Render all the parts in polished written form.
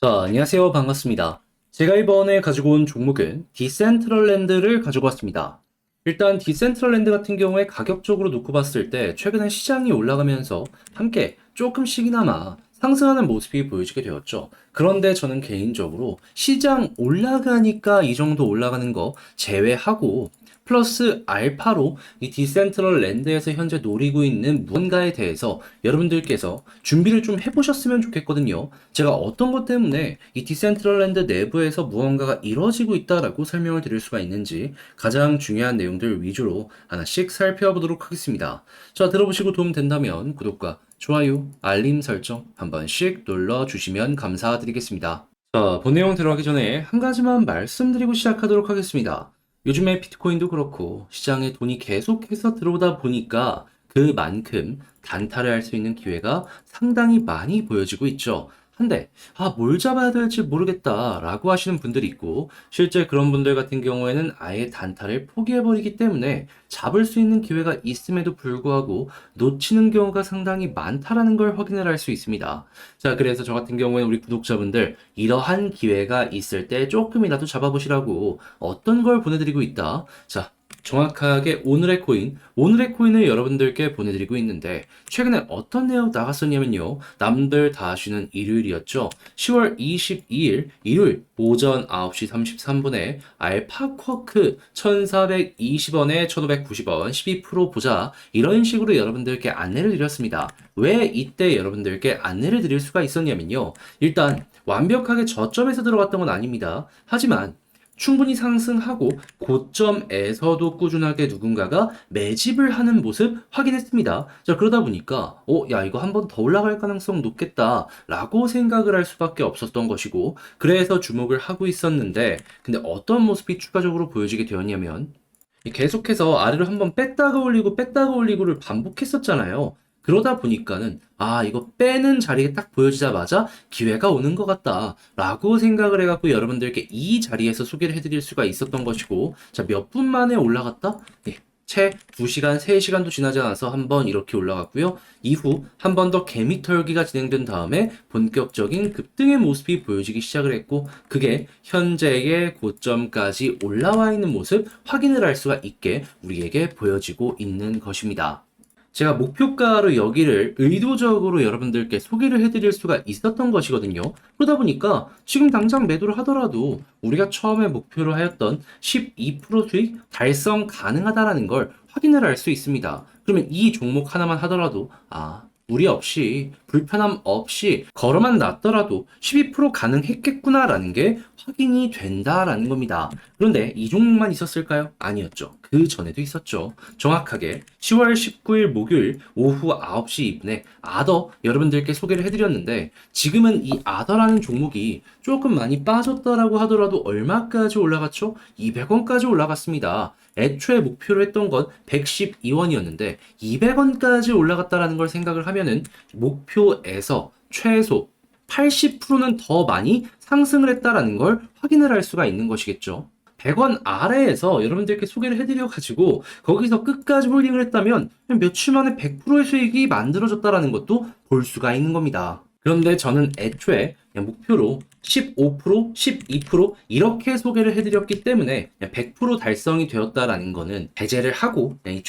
자, 안녕하세요. 반갑습니다. 제가 이번에 가지고 온 종목은 디센트럴랜드를 가지고 왔습니다. 일단 디센트럴랜드 같은 경우에 가격적으로 놓고 봤을 때 최근에 시장이 올라가면서 함께 조금씩이나마 상승하는 모습이 보여지게 되었죠. 그런데 저는 개인적으로 시장 올라가니까 이 정도 올라가는 거 제외하고 플러스 알파로 이 디센트럴 랜드에서 현재 노리고 있는 무언가에 대해서 여러분들께서 준비를 좀 해보셨으면 좋겠거든요. 제가 어떤 것 때문에 이 디센트럴랜드 내부에서 무언가가 이루어지고 있다라고 설명을 드릴 수가 있는지 가장 중요한 내용들 위주로 하나씩 살펴보도록 하겠습니다. 자, 들어보시고 도움 된다면 구독과 좋아요, 알림 설정 한 번씩 눌러주시면 감사드리겠습니다. 자, 본 내용 들어가기 전에 한 가지만 말씀드리고 시작하도록 하겠습니다. 요즘에 비트코인도 그렇고 시장에 돈이 계속해서 들어오다 보니까 그만큼 단타를 할 수 있는 기회가 상당히 많이 보여지고 있죠. 한데, 뭘 잡아야 될지 모르겠다라고 하시는 분들이 있고, 실제 그런 분들 같은 경우에는 아예 단타를 포기해버리기 때문에 잡을 수 있는 기회가 있음에도 불구하고 놓치는 경우가 상당히 많다라는 걸 확인을 할 수 있습니다. 자, 그래서 저 같은 경우에는 우리 구독자분들, 이러한 기회가 있을 때 조금이라도 잡아보시라고 어떤 걸 보내드리고 있다. 자, 정확하게 오늘의 코인을 여러분들께 보내드리고 있는데, 최근에 어떤 내용 나갔었냐면요. 남들 다 쉬는 일요일이었죠. 10월 22일, 일요일 오전 9시 33분에 알파쿼크 1420원에 1590원 12% 보자. 이런 식으로 여러분들께 안내를 드렸습니다. 왜 이때 여러분들께 안내를 드릴 수가 있었냐면요. 일단, 완벽하게 저점에서 들어갔던 건 아닙니다. 하지만, 충분히 상승하고 고점에서도 꾸준하게 누군가가 매집을 하는 모습 확인했습니다. 자, 그러다 보니까, 야, 이거 한번 더 올라갈 가능성 높겠다, 라고 생각을 할 수밖에 없었던 것이고, 그래서 주목을 하고 있었는데, 근데 어떤 모습이 추가적으로 보여지게 되었냐면, 계속해서 아래로 한번 뺐다가 올리고를 반복했었잖아요. 그러다 보니까는, 이거 빼는 자리에 딱 보여지자마자 기회가 오는 것 같다. 라고 생각을 해갖고 여러분들께 이 자리에서 소개를 해드릴 수가 있었던 것이고, 자, 몇 분 만에 올라갔다? 네. 채 2시간, 3시간도 지나지 않아서 한번 이렇게 올라갔고요. 이후 한 번 더 개미 털기가 진행된 다음에 본격적인 급등의 모습이 보여지기 시작을 했고, 그게 현재의 고점까지 올라와 있는 모습 확인을 할 수가 있게 우리에게 보여지고 있는 것입니다. 제가 목표가로 여기를 의도적으로 여러분들께 소개를 해드릴 수가 있었던 것이거든요. 그러다 보니까 지금 당장 매도를 하더라도 우리가 처음에 목표로 하였던 12% 수익 달성 가능하다라는 걸 확인을 할 수 있습니다. 그러면 이 종목 하나만 하더라도, 무리 없이, 불편함 없이 걸어만 놨더라도 12% 가능했겠구나라는 게 확인이 된다라는 겁니다. 그런데 이 종목만 있었을까요? 아니었죠. 그 전에도 있었죠. 정확하게 10월 19일 목요일 오후 9시 2분에 아더 여러분들께 소개를 해드렸는데, 지금은 이 아더라는 종목이 조금 많이 빠졌다라고 하더라도 얼마까지 올라갔죠? 200원까지 올라갔습니다. 애초에 목표로 했던 건 112원이었는데 200원까지 올라갔다라는 걸 생각을 하면은 목표에서 최소 80%는 더 많이 상승을 했다라는 걸 확인을 할 수가 있는 것이겠죠. 100원 아래에서 여러분들께 소개를 해드려가지고 거기서 끝까지 홀딩을 했다면 며칠 만에 100%의 수익이 만들어졌다라는 것도 볼 수가 있는 겁니다. 그런데 저는 애초에 그냥 목표로 15%, 12% 이렇게 소개를 해드렸기 때문에 100% 달성이 되었다라는 거는 배제를 하고 그냥 이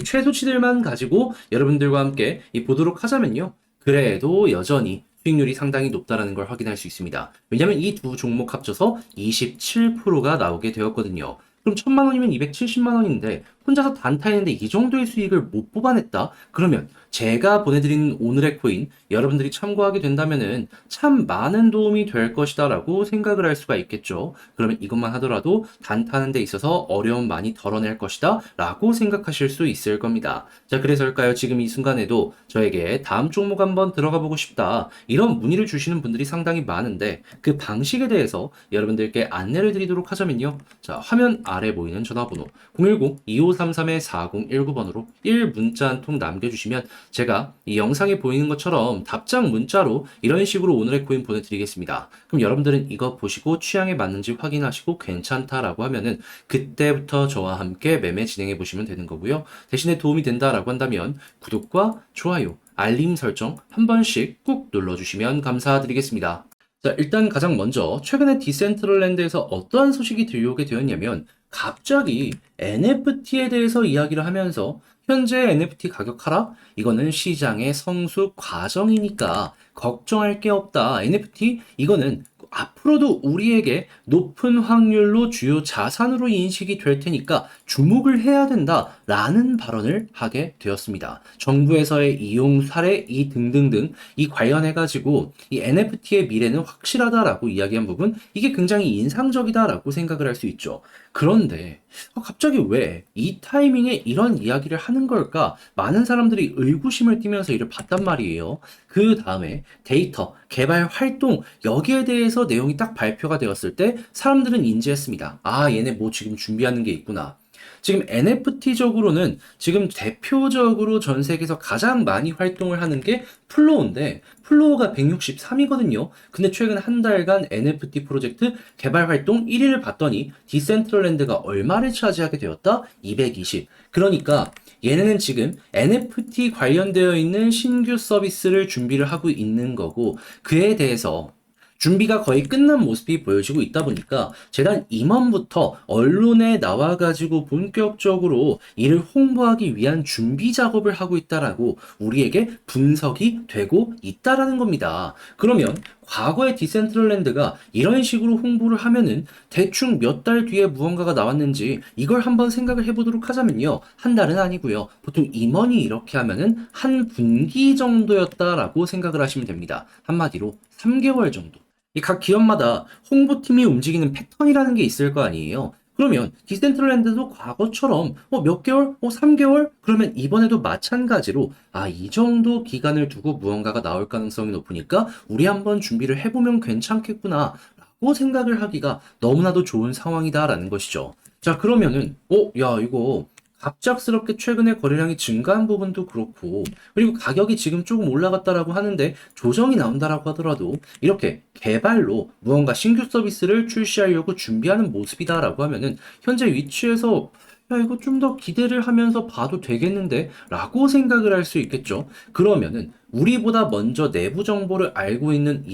최소치들만 가지고 여러분들과 함께 보도록 하자면요. 그래도 여전히 수익률이 상당히 높다라는 걸 확인할 수 있습니다. 왜냐면 이 두 종목 합쳐서 27%가 나오게 되었거든요. 그럼 1000만 원이면 270만 원인데 혼자서 단타했는데 이 정도의 수익을 못 뽑아냈다? 그러면 제가 보내드리는 오늘의 코인 여러분들이 참고하게 된다면은 참 많은 도움이 될 것이다라고 생각을 할 수가 있겠죠. 그러면 이것만 하더라도 단타하는 데 있어서 어려움 많이 덜어낼 것이다 라고 생각하실 수 있을 겁니다. 자, 그래서일까요? 지금 이 순간에도 저에게 다음 종목 한번 들어가 보고 싶다, 이런 문의를 주시는 분들이 상당히 많은데, 그 방식에 대해서 여러분들께 안내를 드리도록 하자면요. 자, 화면 아래 보이는 전화번호 010-2533-4019번으로 1문자 한 통 남겨주시면 제가 이 영상에 보이는 것처럼 답장 문자로 이런 식으로 오늘의 코인 보내드리겠습니다. 그럼 여러분들은 이거 보시고 취향에 맞는지 확인하시고 괜찮다라고 하면은 그때부터 저와 함께 매매 진행해 보시면 되는 거고요. 대신에 도움이 된다라고 한다면 구독과 좋아요, 알림 설정 한 번씩 꾹 눌러주시면 감사드리겠습니다. 자, 일단 가장 먼저 최근에 디센트럴랜드에서 어떠한 소식이 들려오게 되었냐면 갑자기 NFT에 대해서 이야기를 하면서 현재 NFT 가격 하락? 이거는 시장의 성숙 과정이니까 걱정할 게 없다. NFT? 이거는 앞으로도 우리에게 높은 확률로 주요 자산으로 인식이 될 테니까 주목을 해야 된다라는 발언을 하게 되었습니다. 정부에서의 이용 사례 이 등등등 이 관련해가지고 이 NFT의 미래는 확실하다라고 이야기한 부분 이게 굉장히 인상적이다라고 생각을 할 수 있죠. 그런데 갑자기 왜 이 타이밍에 이런 이야기를 하는 걸까? 많은 사람들이 의구심을 띠면서 이를 봤단 말이에요. 그 다음에 데이터, 개발 활동 여기에 대해서 내용이 딱 발표가 되었을 때 사람들은 인지했습니다. 아, 얘네 뭐 지금 준비하는 게 있구나. 지금 NFT적으로는 지금 대표적으로 전 세계에서 가장 많이 활동을 하는 게 플로우인데 플로우가 163이거든요. 근데 최근 한 달간 NFT 프로젝트 개발 활동 1위를 봤더니 디센트럴랜드가 얼마를 차지하게 되었다? 220. 그러니까 얘네는 지금 NFT 관련되어 있는 신규 서비스를 준비를 하고 있는 거고 그에 대해서 준비가 거의 끝난 모습이 보여지고 있다 보니까 재단 임원부터 언론에 나와가지고 본격적으로 이를 홍보하기 위한 준비 작업을 하고 있다라고 우리에게 분석이 되고 있다라는 겁니다. 그러면 과거의 디센트럴랜드가 이런 식으로 홍보를 하면은 대충 몇 달 뒤에 무언가가 나왔는지 이걸 한번 생각을 해보도록 하자면요. 한 달은 아니고요. 보통 임원이 이렇게 하면은 한 분기 정도였다라고 생각을 하시면 됩니다. 한마디로 3개월 정도. 이 각 기업마다 홍보팀이 움직이는 패턴이라는 게 있을 거 아니에요. 그러면 디센트럴랜드도 과거처럼 몇 개월? 3개월? 그러면 이번에도 마찬가지로 이 정도 기간을 두고 무언가가 나올 가능성이 높으니까 우리 한번 준비를 해보면 괜찮겠구나 라고 생각을 하기가 너무나도 좋은 상황이다라는 것이죠. 자, 그러면은 야, 이거 갑작스럽게 최근에 거래량이 증가한 부분도 그렇고, 그리고 가격이 지금 조금 올라갔다라고 하는데 조정이 나온다라고 하더라도 이렇게 개발로 무언가 신규 서비스를 출시하려고 준비하는 모습이다라고 하면은 현재 위치에서 야, 이거 좀 더 기대를 하면서 봐도 되겠는데? 라고 생각을 할 수 있겠죠. 그러면은 우리보다 먼저 내부 정보를 알고 있는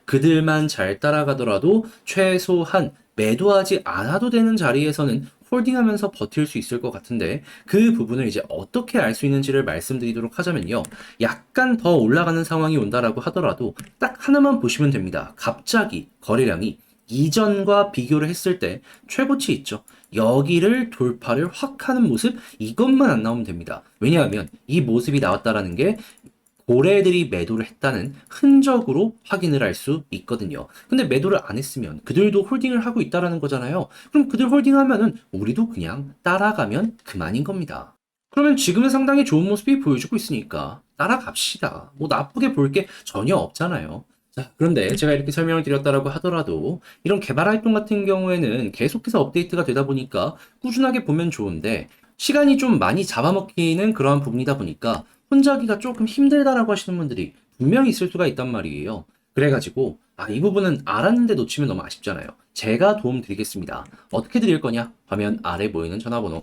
그들만 잘 따라가더라도 최소한 매도하지 않아도 되는 자리에서는 홀딩하면서 버틸 수 있을 것 같은데 그 부분을 이제 어떻게 알 수 있는지를 말씀드리도록 하자면요. 약간 더 올라가는 상황이 온다라고 하더라도 딱 하나만 보시면 됩니다. 갑자기 거래량이 이전과 비교를 했을 때 최고치 있죠. 여기를 돌파를 확 하는 모습 이것만 안 나오면 됩니다. 왜냐하면 이 모습이 나왔다라는 게 고래들이 매도를 했다는 흔적으로 확인을 할 수 있거든요. 근데 매도를 안 했으면 그들도 홀딩을 하고 있다라는 거잖아요. 그럼 그들 홀딩하면은 우리도 그냥 따라가면 그만인 겁니다. 그러면 지금은 상당히 좋은 모습이 보여주고 있으니까 따라갑시다. 뭐 나쁘게 볼 게 전혀 없잖아요. 자, 그런데 제가 이렇게 설명을 드렸다라고 하더라도 이런 개발 활동 같은 경우에는 계속해서 업데이트가 되다 보니까 꾸준하게 보면 좋은데 시간이 좀 많이 잡아먹히는 그러한 부분이다 보니까 혼자 하기가 조금 힘들다라고 하시는 분들이 분명히 있을 수가 있단 말이에요. 그래가지고 이 부분은 알았는데 놓치면 너무 아쉽잖아요. 제가 도움 드리겠습니다. 어떻게 드릴 거냐? 화면 아래 보이는 전화번호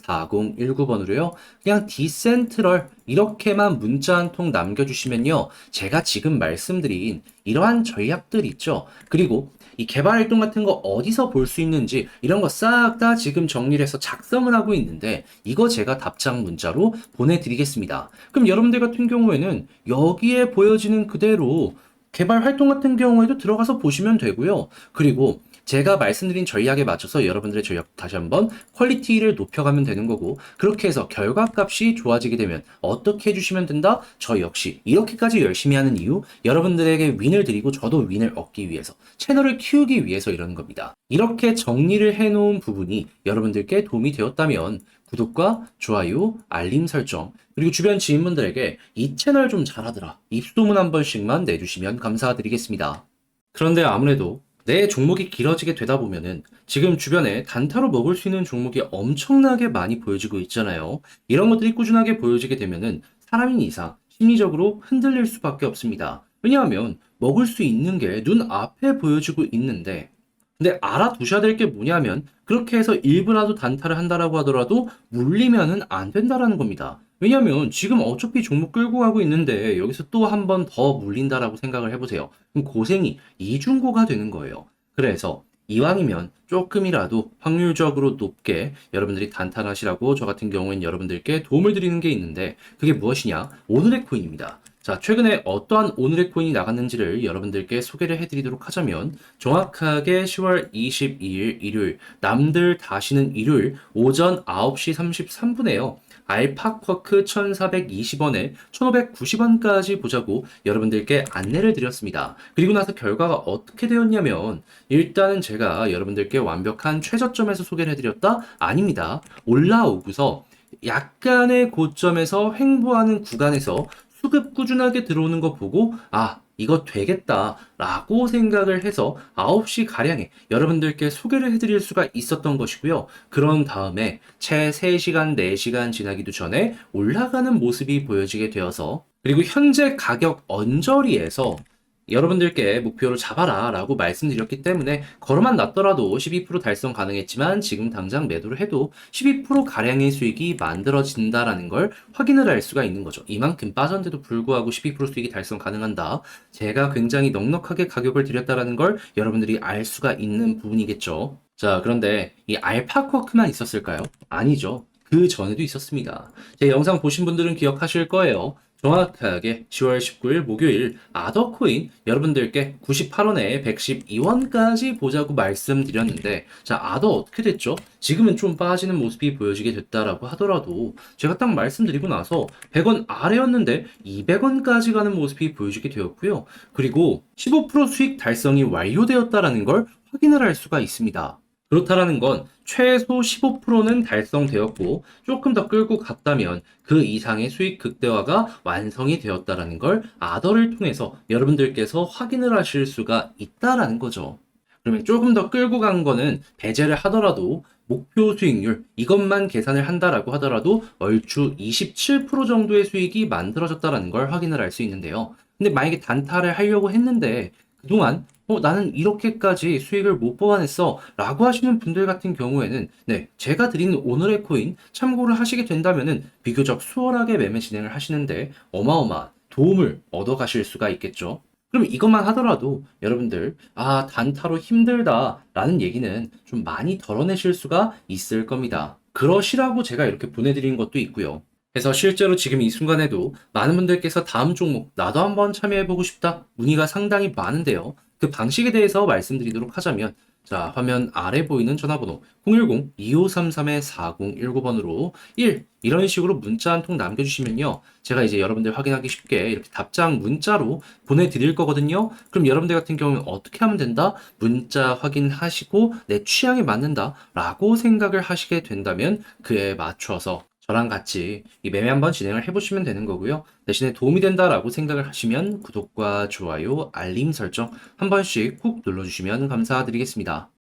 010-2533-4019번으로요. 그냥 디센트럴 이렇게만 문자 한 통 남겨주시면요. 제가 지금 말씀드린 이러한 전략들 있죠. 그리고 이 개발 활동 같은 거 어디서 볼 수 있는지 이런 거 싹 다 지금 정리를 해서 작성을 하고 있는데 이거 제가 답장 문자로 보내드리겠습니다. 그럼 여러분들 같은 경우에는 여기에 보여지는 그대로 개발 활동 같은 경우에도 들어가서 보시면 되고요. 그리고 제가 말씀드린 전략에 맞춰서 여러분들의 전략 다시 한번 퀄리티를 높여가면 되는 거고 그렇게 해서 결과값이 좋아지게 되면 어떻게 해주시면 된다? 저 역시 이렇게까지 열심히 하는 이유 여러분들에게 윈을 드리고 저도 윈을 얻기 위해서 채널을 키우기 위해서 이러는 겁니다. 이렇게 정리를 해놓은 부분이 여러분들께 도움이 되었다면 구독과 좋아요, 알림 설정 그리고 주변 지인분들에게 이 채널 좀 잘하더라 입소문 한 번씩만 내주시면 감사드리겠습니다. 그런데 아무래도 내 종목이 길어지게 되다 보면은 지금 주변에 단타로 먹을 수 있는 종목이 엄청나게 많이 보여지고 있잖아요. 이런 것들이 꾸준하게 보여지게 되면은 사람인 이상 심리적으로 흔들릴 수밖에 없습니다. 왜냐하면 먹을 수 있는 게 눈앞에 보여지고 있는데 근데 알아두셔야 될 게 뭐냐면 그렇게 해서 일부라도 단타를 한다라고 하더라도 물리면은 안 된다라는 겁니다. 왜냐면 지금 어차피 종목 끌고 가고 있는데 여기서 또 한 번 더 물린다라고 생각을 해보세요. 그럼 고생이 이중고가 되는 거예요. 그래서 이왕이면 조금이라도 확률적으로 높게 여러분들이 단타하시라고 저 같은 경우엔 여러분들께 도움을 드리는 게 있는데 그게 무엇이냐? 오늘의 코인입니다. 자, 최근에 어떠한 오늘의 코인이 나갔는지를 여러분들께 소개를 해드리도록 하자면 정확하게 10월 22일 일요일 남들 다시는 일요일 오전 9시 33분에요. 알파쿼크 1420원에 1590원까지 보자고 여러분들께 안내를 드렸습니다. 그리고 나서 결과가 어떻게 되었냐면 일단은 제가 여러분들께 완벽한 최저점에서 소개를 해드렸다? 아닙니다. 올라오고서 약간의 고점에서 횡보하는 구간에서 수급 꾸준하게 들어오는 거 보고 이거 되겠다 라고 생각을 해서 9시 가량에 여러분들께 소개를 해드릴 수가 있었던 것이고요. 그런 다음에 채 3시간, 4시간 지나기도 전에 올라가는 모습이 보여지게 되어서 그리고 현재 가격 언저리에서 여러분들께 목표를 잡아라 라고 말씀드렸기 때문에 걸어만 놨더라도 12% 달성 가능했지만 지금 당장 매도를 해도 12% 가량의 수익이 만들어진다라는 걸 확인을 할 수가 있는 거죠. 이만큼 빠졌는데도 불구하고 12% 수익이 달성 가능한다. 제가 굉장히 넉넉하게 가격을 드렸다라는 걸 여러분들이 알 수가 있는 부분이겠죠. 자, 그런데 이 알파쿼크만 있었을까요? 아니죠. 그 전에도 있었습니다. 제 영상 보신 분들은 기억하실 거예요. 정확하게 10월 19일 목요일 아더코인 여러분들께 98원에 112원까지 보자고 말씀드렸는데 자, 아더 어떻게 됐죠? 지금은 좀 빠지는 모습이 보여지게 됐다라고 하더라도 제가 딱 말씀드리고 나서 100원 아래였는데 200원까지 가는 모습이 보여지게 되었고요. 그리고 15% 수익 달성이 완료되었다라는 걸 확인을 할 수가 있습니다. 그렇다라는 건 최소 15%는 달성되었고 조금 더 끌고 갔다면 그 이상의 수익 극대화가 완성이 되었다라는 걸 아더를 통해서 여러분들께서 확인을 하실 수가 있다라는 거죠. 그러면 조금 더 끌고 간 거는 배제를 하더라도 목표 수익률 이것만 계산을 한다라고 하더라도 얼추 27% 정도의 수익이 만들어졌다라는 걸 확인을 할 수 있는데요. 근데 만약에 단타를 하려고 했는데 그동안 나는 이렇게까지 수익을 못 뽑아냈어 라고 하시는 분들 같은 경우에는 네, 제가 드리는 오늘의 코인 참고를 하시게 된다면은 비교적 수월하게 매매 진행을 하시는데 어마어마한 도움을 얻어 가실 수가 있겠죠. 그럼 이것만 하더라도 여러분들 단타로 힘들다 라는 얘기는 좀 많이 덜어내실 수가 있을 겁니다. 그러시라고 제가 이렇게 보내드린 것도 있고요. 그래서 실제로 지금 이 순간에도 많은 분들께서 다음 종목 나도 한번 참여해보고 싶다 문의가 상당히 많은데요. 그 방식에 대해서 말씀드리도록 하자면 자, 화면 아래 보이는 전화번호 010-2533-4019번으로 1 이런 식으로 문자 한 통 남겨주시면요. 제가 이제 여러분들 확인하기 쉽게 이렇게 답장 문자로 보내드릴 거거든요. 그럼 여러분들 같은 경우는 어떻게 하면 된다? 문자 확인하시고 내 취향에 맞는다 라고 생각을 하시게 된다면 그에 맞춰서 저랑 같이 이 매매 한번 진행을 해보시면 되는 거고요. 대신에 도움이 된다라고 생각을 하시면 구독과 좋아요, 알림 설정 한 번씩 꾹 눌러주시면 감사드리겠습니다.